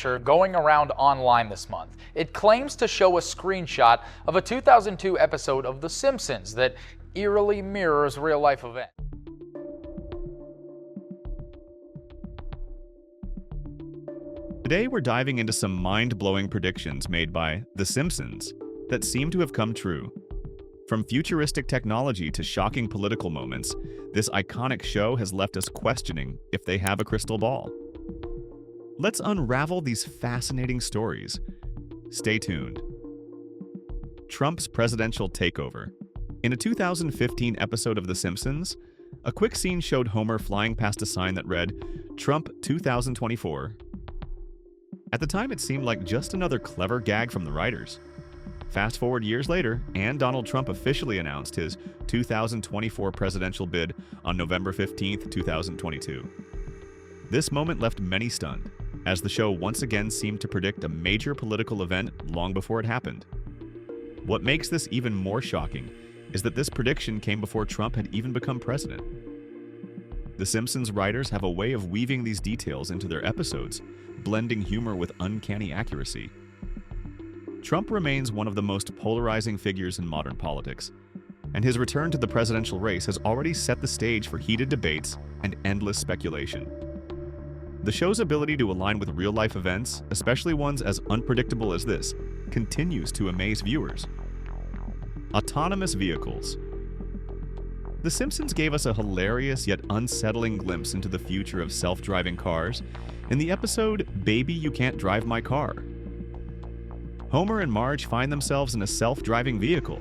picture going around online this month. It claims to show a screenshot of a 2002 episode of The Simpsons that eerily mirrors real-life events. Today we're diving into some mind-blowing predictions made by The Simpsons that seem to have come true. From futuristic technology to shocking political moments, this iconic show has left us questioning if they have a crystal ball. Let's unravel these fascinating stories. Stay tuned. Trump's presidential takeover. In a 2015 episode of The Simpsons, a quick scene showed Homer flying past a sign that read, "Trump 2024. At the time, it seemed like just another clever gag from the writers. Fast forward years later, and Donald Trump officially announced his 2024 presidential bid on November 15, 2022. This moment left many stunned, as the show once again seemed to predict a major political event long before it happened. What makes this even more shocking is that this prediction came before Trump had even become president. The Simpsons writers have a way of weaving these details into their episodes, blending humor with uncanny accuracy. Trump remains one of the most polarizing figures in modern politics, and his return to the presidential race has already set the stage for heated debates and endless speculation. The show's ability to align with real-life events, especially ones as unpredictable as this, continues to amaze viewers. Autonomous vehicles. The Simpsons gave us a hilarious yet unsettling glimpse into the future of self-driving cars in the episode Baby You Can't Drive My Car. Homer and Marge find themselves in a self-driving vehicle,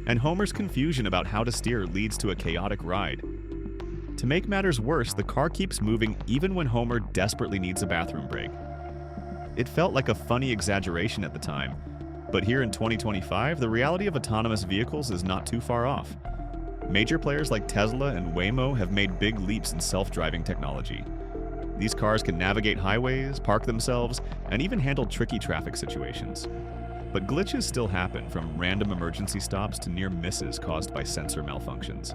and Homer's confusion about how to steer leads to a chaotic ride. To make matters worse, the car keeps moving even when Homer desperately needs a bathroom break. It felt like a funny exaggeration at the time, but here in 2025, the reality of autonomous vehicles is not too far off. Major players like Tesla and Waymo have made big leaps in self-driving technology. These cars can navigate highways, park themselves, and even handle tricky traffic situations. But glitches still happen, from random emergency stops to near misses caused by sensor malfunctions.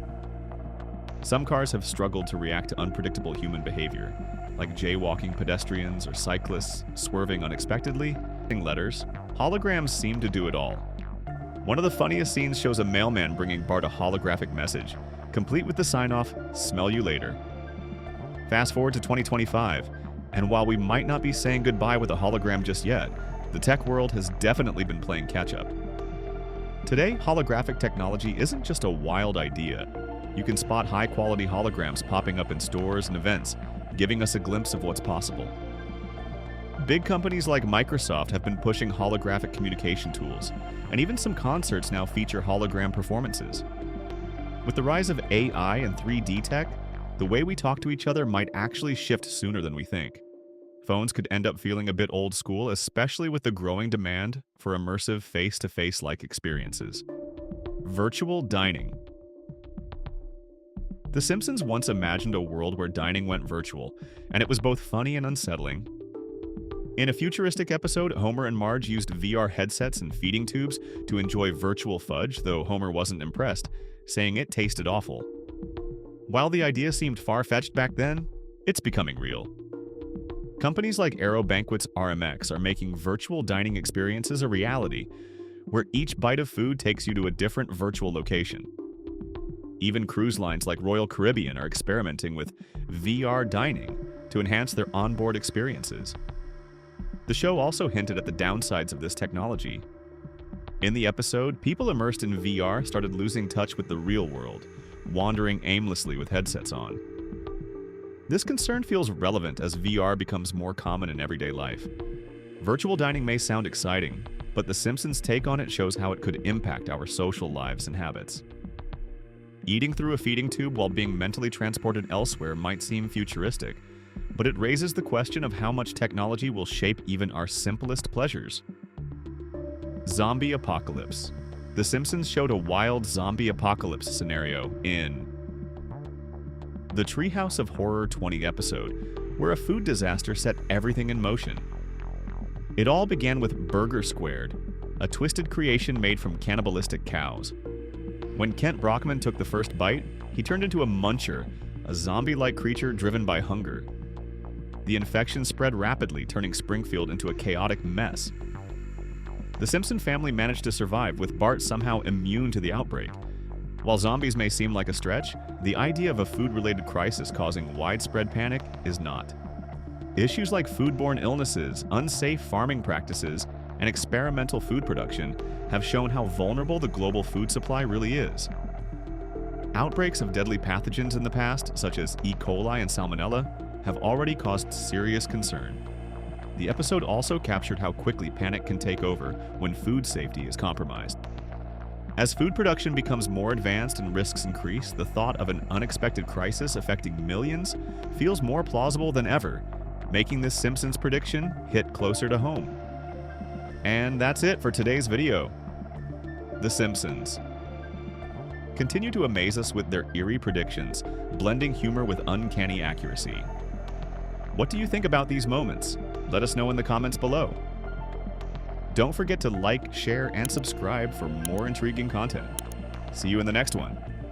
Some cars have struggled to react to unpredictable human behavior, like jaywalking pedestrians or cyclists swerving unexpectedly. Letters, holograms seem to do it all. One of the funniest scenes shows a mailman bringing Bart a holographic message, complete with the sign-off, "Smell you later." Fast forward to 2025, and while we might not be saying goodbye with a hologram just yet, the tech world has definitely been playing catch-up. Today, holographic technology isn't just a wild idea. You can spot high-quality holograms popping up in stores and events, giving us a glimpse of what's possible. Big companies like Microsoft have been pushing holographic communication tools, and even some concerts now feature hologram performances. With the rise of AI and 3D tech, the way we talk to each other might actually shift sooner than we think. Phones could end up feeling a bit old school, especially with the growing demand for immersive face-to-face-like experiences. Virtual dining. The Simpsons once imagined a world where dining went virtual, and it was both funny and unsettling. In a futuristic episode, Homer and Marge used VR headsets and feeding tubes to enjoy virtual fudge, though Homer wasn't impressed, saying it tasted awful. While the idea seemed far-fetched back then, it's becoming real. Companies like Aero Banquets RMX are making virtual dining experiences a reality, where each bite of food takes you to a different virtual location. Even cruise lines like Royal Caribbean are experimenting with VR dining to enhance their onboard experiences. The show also hinted at the downsides of this technology. In the episode, people immersed in VR started losing touch with the real world, wandering aimlessly with headsets on. This concern feels relevant as VR becomes more common in everyday life. Virtual dining may sound exciting, but The Simpsons' take on it shows how it could impact our social lives and habits. Eating through a feeding tube while being mentally transported elsewhere might seem futuristic, but it raises the question of how much technology will shape even our simplest pleasures. Zombie apocalypse. The Simpsons showed a wild zombie apocalypse scenario in the Treehouse of Horror 20 episode, where a food disaster set everything in motion. It all began with Burger Squared, a twisted creation made from cannibalistic cows. When Kent Brockman took the first bite, he turned into a muncher, a zombie-like creature driven by hunger. the infection spread rapidly, turning Springfield into a chaotic mess. The Simpson family managed to survive, with Bart somehow immune to the outbreak. While zombies may seem like a stretch, the idea of a food-related crisis causing widespread panic is not. Issues like foodborne illnesses, unsafe farming practices, and experimental food production have shown how vulnerable the global food supply really is. Outbreaks of deadly pathogens in the past, such as E. coli and Salmonella, have already caused serious concern. The episode also captured how quickly panic can take over when food safety is compromised. As food production becomes more advanced and risks increase, the thought of an unexpected crisis affecting millions feels more plausible than ever, making this Simpsons prediction hit closer to home. And that's it for today's video. The Simpsons continue to amaze us with their eerie predictions, blending humor with uncanny accuracy. What do you think about these moments? Let us know in the comments below. Don't forget to like, share, and subscribe for more intriguing content. See you in the next one.